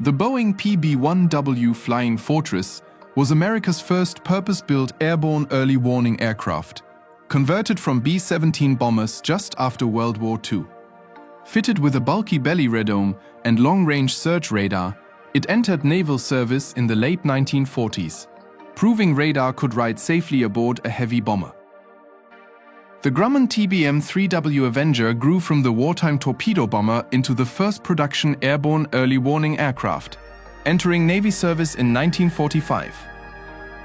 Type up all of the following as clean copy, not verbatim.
The Boeing PB-1W Flying Fortress was America's first purpose-built airborne early warning aircraft, converted from B-17 bombers just after World War II. Fitted with a bulky belly radome and long-range search radar, it entered naval service in the late 1940s, proving radar could ride safely aboard a heavy bomber. The Grumman TBM-3W Avenger grew from the wartime torpedo bomber into the first production airborne early warning aircraft, entering Navy service in 1945.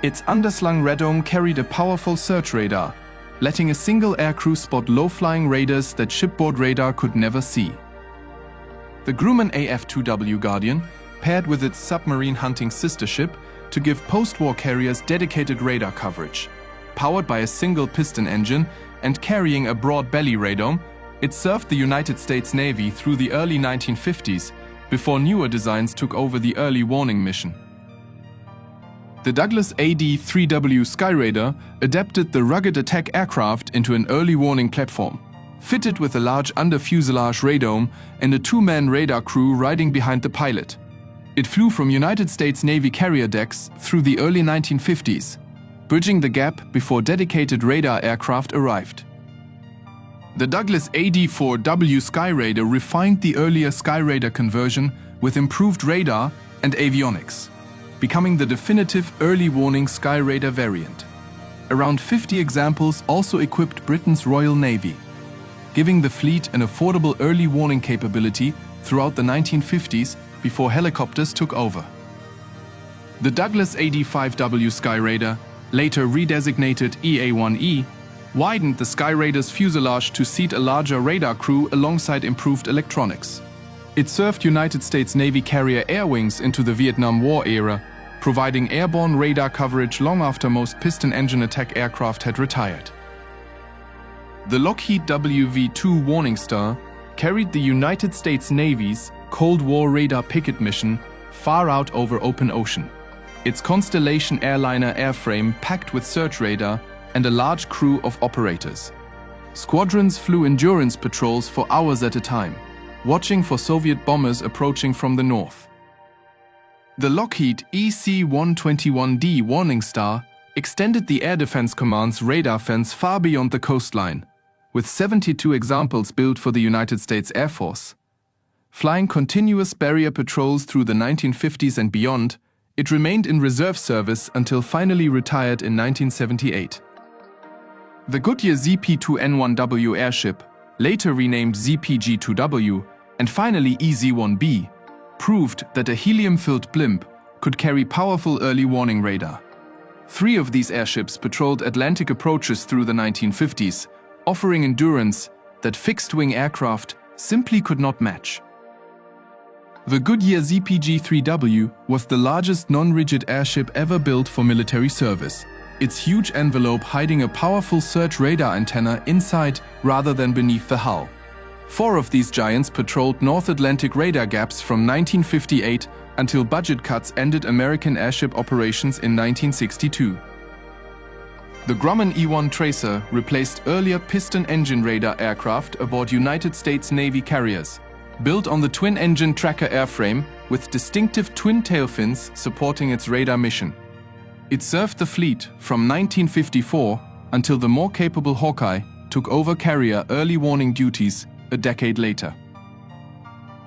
Its underslung radome carried a powerful search radar, letting a single aircrew spot low-flying raiders that shipboard radar could never see. The Grumman AF-2W Guardian paired with its submarine hunting sister ship to give post-war carriers dedicated radar coverage. Powered by a single piston engine and carrying a broad belly radome, it served the United States Navy through the early 1950s, before newer designs took over the early warning mission. The Douglas AD-3W Skyraider adapted the rugged attack aircraft into an early warning platform, fitted with a large under-fuselage radome and a two-man radar crew riding behind the pilot. It flew from United States Navy carrier decks through the early 1950s, bridging the gap before dedicated radar aircraft arrived. The Douglas AD-4W Skyraider refined the earlier Skyraider conversion with improved radar and avionics, becoming the definitive early warning Skyraider variant. Around 50 examples also equipped Britain's Royal Navy, giving the fleet an affordable early warning capability throughout the 1950s before helicopters took over. The Douglas AD-5W Skyraider, later redesignated EA-1E, widened the Skyraider's fuselage to seat a larger radar crew alongside improved electronics. It served United States Navy carrier air wings into the Vietnam War era, providing airborne radar coverage long after most piston engine attack aircraft had retired. The Lockheed WV-2 Warning Star carried the United States Navy's Cold War radar picket mission far out over open ocean. Its Constellation airliner airframe packed with search radar and a large crew of operators. Squadrons flew endurance patrols for hours at a time, watching for Soviet bombers approaching from the north. The Lockheed EC-121D Warning Star extended the Air Defense Command's radar fence far beyond the coastline, with 72 examples built for the United States Air Force. Flying continuous barrier patrols through the 1950s and beyond, it remained in reserve service until finally retired in 1978. The Goodyear ZP-2N1W airship, later renamed ZPG-2W, and finally EZ-1B, proved that a helium-filled blimp could carry powerful early warning radar. 3 of these airships patrolled Atlantic approaches through the 1950s, offering endurance that fixed-wing aircraft simply could not match. The Goodyear ZPG-3W was the largest non-rigid airship ever built for military service, its huge envelope hiding a powerful search radar antenna inside rather than beneath the hull. 4 of these giants patrolled North Atlantic radar gaps from 1958 until budget cuts ended American airship operations in 1962. The Grumman E-1 Tracer replaced earlier piston-engine radar aircraft aboard United States Navy carriers, built on the twin-engine tracker airframe with distinctive twin tail fins supporting its radar mission. It served the fleet from 1954 until the more capable Hawkeye took over carrier early warning duties a decade later.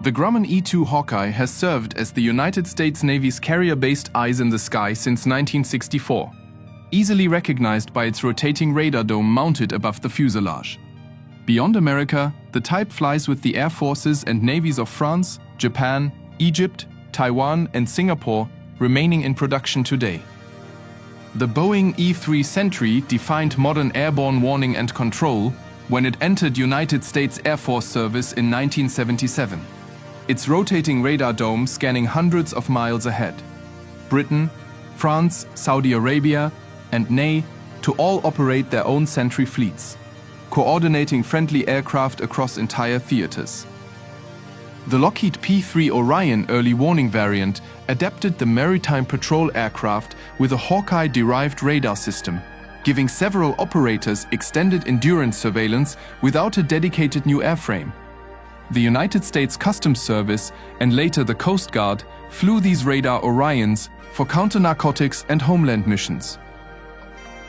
The Grumman E-2 Hawkeye has served as the United States Navy's carrier-based eyes in the sky since 1964, easily recognized by its rotating radar dome mounted above the fuselage. Beyond America, the type flies with the air forces and navies of France, Japan, Egypt, Taiwan, and Singapore, remaining in production today. The Boeing E-3 Sentry defined modern airborne warning and control when it entered United States Air Force service in 1977. Its rotating radar dome scanning hundreds of miles ahead. Britain, France, Saudi Arabia, and NA to all operate their own Sentry fleets, coordinating friendly aircraft across entire theaters. The Lockheed P-3 Orion early warning variant adapted the maritime patrol aircraft with a Hawkeye-derived radar system, giving several operators extended endurance surveillance without a dedicated new airframe. The United States Customs Service and later the Coast Guard flew these radar Orions for counter-narcotics and homeland missions.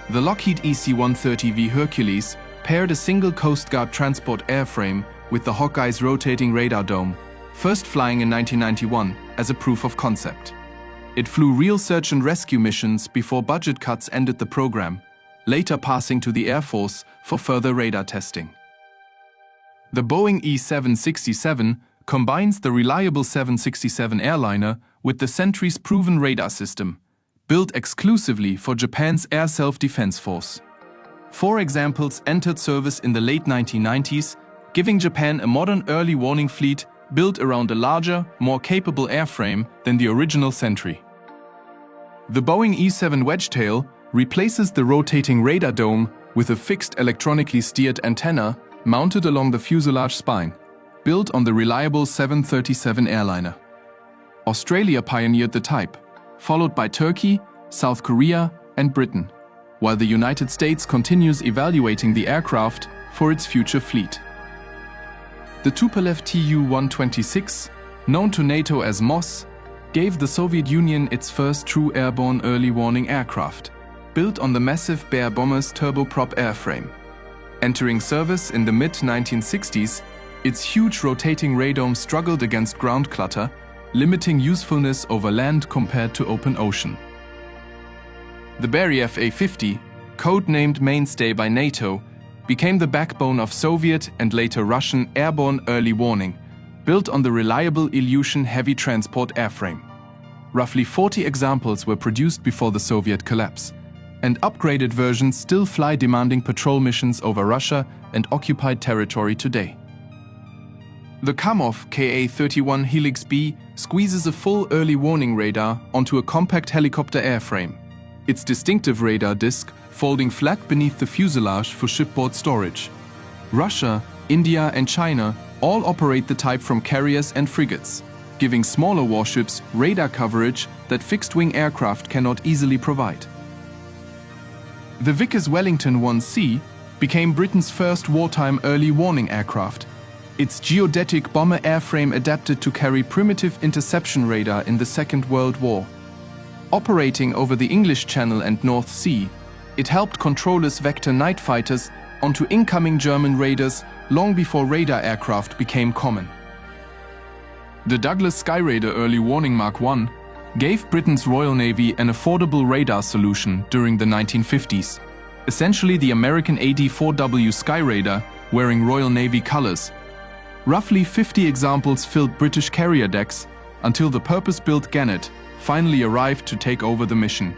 The Lockheed EC-130V Hercules paired a single Coast Guard transport airframe with the Hawkeye's rotating radar dome, first flying in 1991 as a proof of concept. It flew real search and rescue missions before budget cuts ended the program, later passing to the Air Force for further radar testing. The Boeing E-767 combines the reliable 767 airliner with the Sentry's proven radar system, built exclusively for Japan's Air Self-Defense Force. 4 examples entered service in the late 1990s, giving Japan a modern early warning fleet built around a larger, more capable airframe than the original Sentry. The Boeing E-7 Wedgetail replaces the rotating radar dome with a fixed electronically steered antenna mounted along the fuselage spine, built on the reliable 737 airliner. Australia pioneered the type, followed by Turkey, South Korea, and Britain, while the United States continues evaluating the aircraft for its future fleet. The Tupolev Tu-126, known to NATO as MOS, gave the Soviet Union its first true airborne early warning aircraft, built on the massive Bear bomber's turboprop airframe. Entering service in the mid-1960s, its huge rotating radome struggled against ground clutter, limiting usefulness over land compared to open ocean. The Berry Fa-50, code-named Mainstay by NATO, became the backbone of Soviet and later Russian airborne early warning, built on the reliable Ilyushin heavy transport airframe. Roughly 40 examples were produced before the Soviet collapse, and upgraded versions still fly demanding patrol missions over Russia and occupied territory today. The Kamov Ka-31 Helix B squeezes a full early warning radar onto a compact helicopter airframe, its distinctive radar disc folding flat beneath the fuselage for shipboard storage. Russia, India, and China all operate the type from carriers and frigates, giving smaller warships radar coverage that fixed-wing aircraft cannot easily provide. The Vickers Wellington 1C became Britain's first wartime early warning aircraft. Its geodetic bomber airframe adapted to carry primitive interception radar in the Second World War. Operating over the English Channel and North Sea, it helped controllers vector night fighters onto incoming German raiders long before radar aircraft became common. The Douglas Skyraider Early Warning Mark I gave Britain's Royal Navy an affordable radar solution during the 1950s, essentially the American AD-4W Skyraider wearing Royal Navy colors. Roughly 50 examples filled British carrier decks until the purpose-built Gannet finally arrived to take over the mission.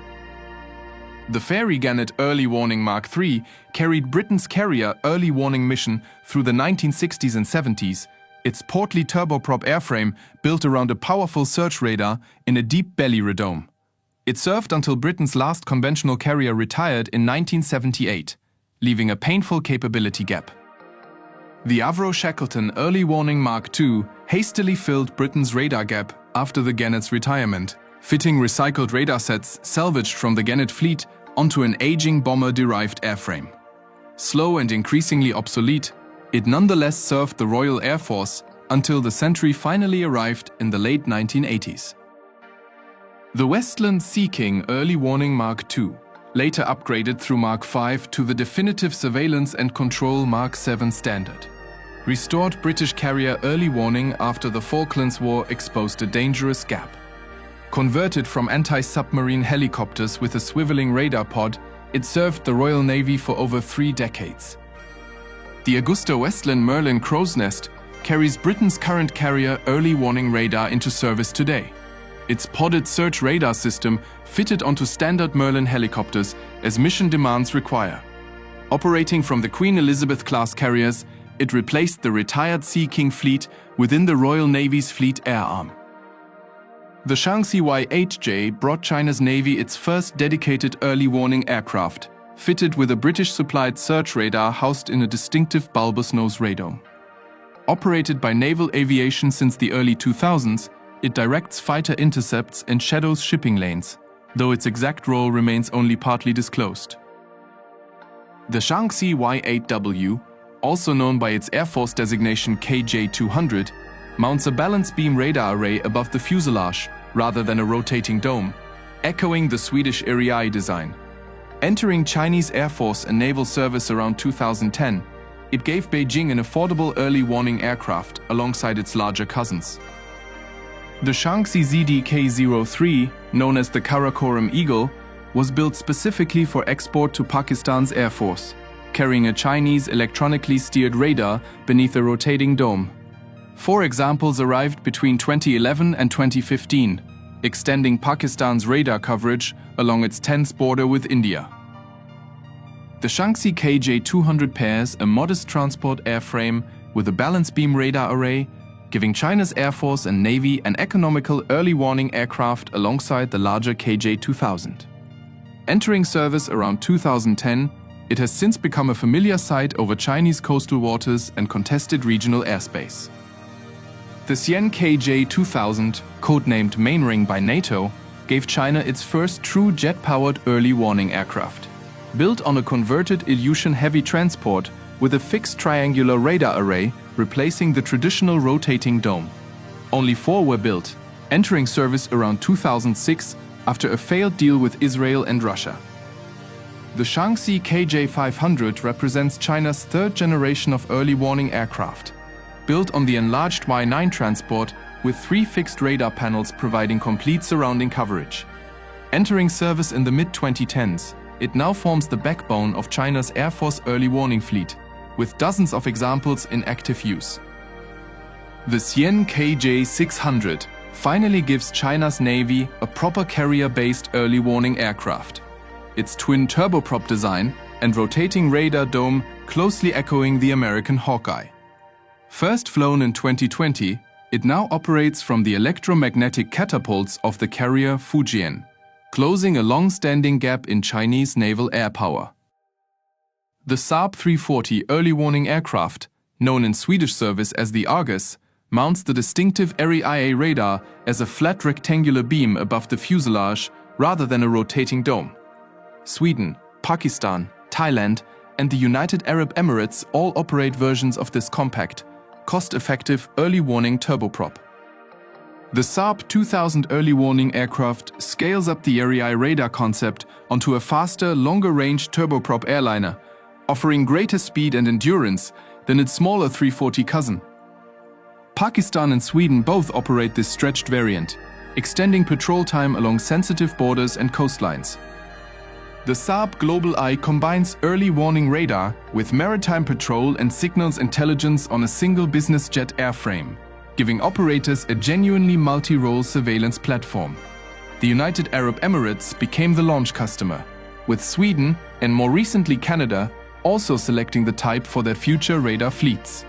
The Fairey Gannet Early Warning Mark III carried Britain's carrier early warning mission through the 1960s and 70s, its portly turboprop airframe built around a powerful search radar in a deep belly radome. It served until Britain's last conventional carrier retired in 1978, leaving a painful capability gap. The Avro Shackleton Early Warning Mark II hastily filled Britain's radar gap after the Gannet's retirement, fitting recycled radar sets salvaged from the Gannet fleet onto an aging bomber-derived airframe. Slow and increasingly obsolete, it nonetheless served the Royal Air Force until the Sentry finally arrived in the late 1980s. The Westland Sea King Early Warning Mark II, later upgraded through Mark V to the definitive surveillance and control Mark VII standard, restored British carrier early warning after the Falklands War exposed a dangerous gap. Converted from anti-submarine helicopters with a swiveling radar pod, it served the Royal Navy for over 3 decades. The Augusta Westland Merlin Crow's Nest carries Britain's current carrier early warning radar into service today. Its podded search radar system fitted onto standard Merlin helicopters as mission demands require. Operating from the Queen Elizabeth-class carriers, it replaced the retired Sea King fleet within the Royal Navy's Fleet Air Arm. The Shaanxi Y-8J brought China's Navy its first dedicated early warning aircraft, fitted with a British-supplied search radar housed in a distinctive bulbous nose radome. Operated by naval aviation since the early 2000s, it directs fighter intercepts and shadows shipping lanes, though its exact role remains only partly disclosed. The Shaanxi Y-8W, also known by its Air Force designation KJ-200, mounts a balance beam radar array above the fuselage rather than a rotating dome, echoing the Swedish Ariane design. Entering Chinese Air Force and Naval service around 2010, it gave Beijing an affordable early warning aircraft alongside its larger cousins. The Shaanxi ZD-K03, known as the Karakoram Eagle, was built specifically for export to Pakistan's Air Force, carrying a Chinese electronically steered radar beneath a rotating dome. 4 examples arrived between 2011 and 2015, extending Pakistan's radar coverage along its tense border with India. The Shaanxi KJ-200 pairs a modest transport airframe with a balance beam radar array, giving China's Air Force and Navy an economical early warning aircraft alongside the larger KJ-2000. Entering service around 2010, it has since become a familiar sight over Chinese coastal waters and contested regional airspace. The Xi'an KJ-2000, codenamed Mainring by NATO, gave China its first true jet-powered early warning aircraft. Built on a converted Ilyushin heavy transport with a fixed triangular radar array replacing the traditional rotating dome. Only 4 were built, entering service around 2006 after a failed deal with Israel and Russia. The Shaanxi KJ-500 represents China's 3rd generation of early warning aircraft, built on the enlarged Y-9 transport with 3 fixed radar panels providing complete surrounding coverage. Entering service in the mid-2010s, it now forms the backbone of China's Air Force early warning fleet, with dozens of examples in active use. The Xi'an KJ-600 finally gives China's Navy a proper carrier-based early warning aircraft. Its twin turboprop design and rotating radar dome closely echoing the American Hawkeye. First flown in 2020, it now operates from the electromagnetic catapults of the carrier Fujian, closing a long-standing gap in Chinese naval air power. The Saab 340 early warning aircraft, known in Swedish service as the Argus, mounts the distinctive Ariane radar as a flat rectangular beam above the fuselage rather than a rotating dome. Sweden, Pakistan, Thailand, and the United Arab Emirates all operate versions of this compact, cost-effective early warning turboprop. The Saab 2000 early warning aircraft scales up the Ariane radar concept onto a faster, longer-range turboprop airliner, offering greater speed and endurance than its smaller 340 cousin. Pakistan and Sweden both operate this stretched variant, extending patrol time along sensitive borders and coastlines. The Saab Global Eye combines early warning radar with maritime patrol and signals intelligence on a single business jet airframe, giving operators a genuinely multi-role surveillance platform. The United Arab Emirates became the launch customer, with Sweden and more recently Canada also selecting the type for their future radar fleets.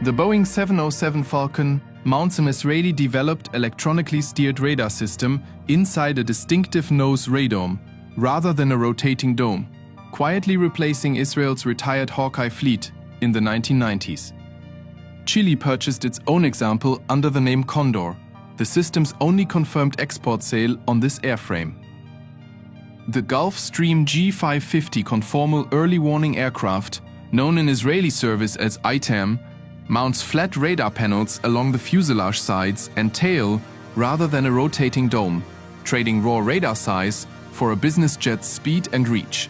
The Boeing 707 Falcon mounts an Israeli-developed electronically steered radar system inside a distinctive nose radome, rather than a rotating dome, quietly replacing Israel's retired Hawkeye fleet in the 1990s. Chile purchased its own example under the name Condor, the system's only confirmed export sale on this airframe. The Gulfstream G550 conformal early warning aircraft, known in Israeli service as ITAM, mounts flat radar panels along the fuselage sides and tail rather than a rotating dome, trading raw radar size for a business jet's speed and reach.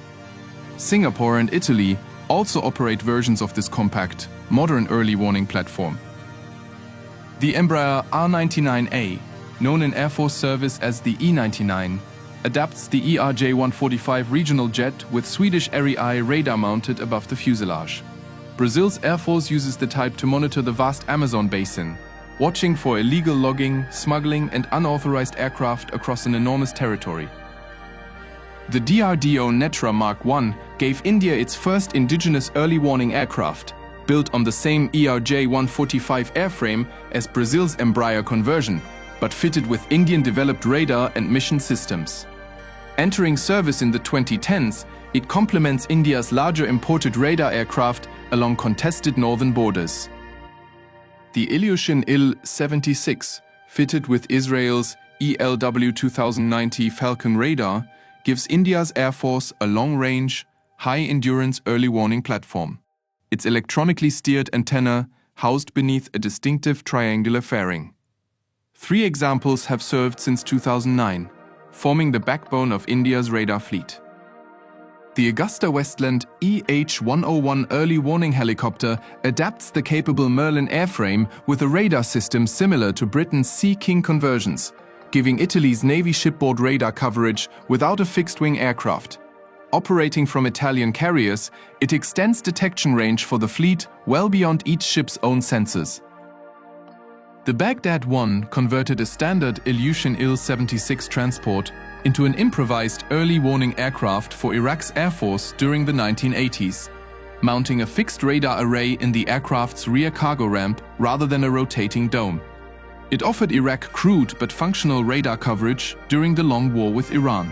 Singapore and Italy also operate versions of this compact, modern early warning platform. The Embraer R99A, known in Air Force service as the E99, adapts the ERJ-145 regional jet with Swedish Ariane radar mounted above the fuselage. Brazil's Air Force uses the type to monitor the vast Amazon basin, watching for illegal logging, smuggling, and unauthorized aircraft across an enormous territory. The DRDO Netra Mark I gave India its first indigenous early warning aircraft, built on the same ERJ-145 airframe as Brazil's Embraer conversion, but fitted with Indian-developed radar and mission systems. Entering service in the 2010s, it complements India's larger imported radar aircraft along contested northern borders. The Ilyushin Il-76, fitted with Israel's ELW 2090 Falcon radar, gives India's Air Force a long-range, high-endurance early warning platform. Its electronically steered antenna housed beneath a distinctive triangular fairing. 3 examples have served since 2009, forming the backbone of India's radar fleet. The Augusta-Westland EH-101 early warning helicopter adapts the capable Merlin airframe with a radar system similar to Britain's Sea King conversions, giving Italy's Navy shipboard radar coverage without a fixed-wing aircraft. Operating from Italian carriers, it extends detection range for the fleet well beyond each ship's own sensors. The Baghdad-1 converted a standard Ilyushin Il-76 transport into an improvised early warning aircraft for Iraq's Air Force during the 1980s, mounting a fixed radar array in the aircraft's rear cargo ramp rather than a rotating dome. It offered Iraq crude but functional radar coverage during the long war with Iran.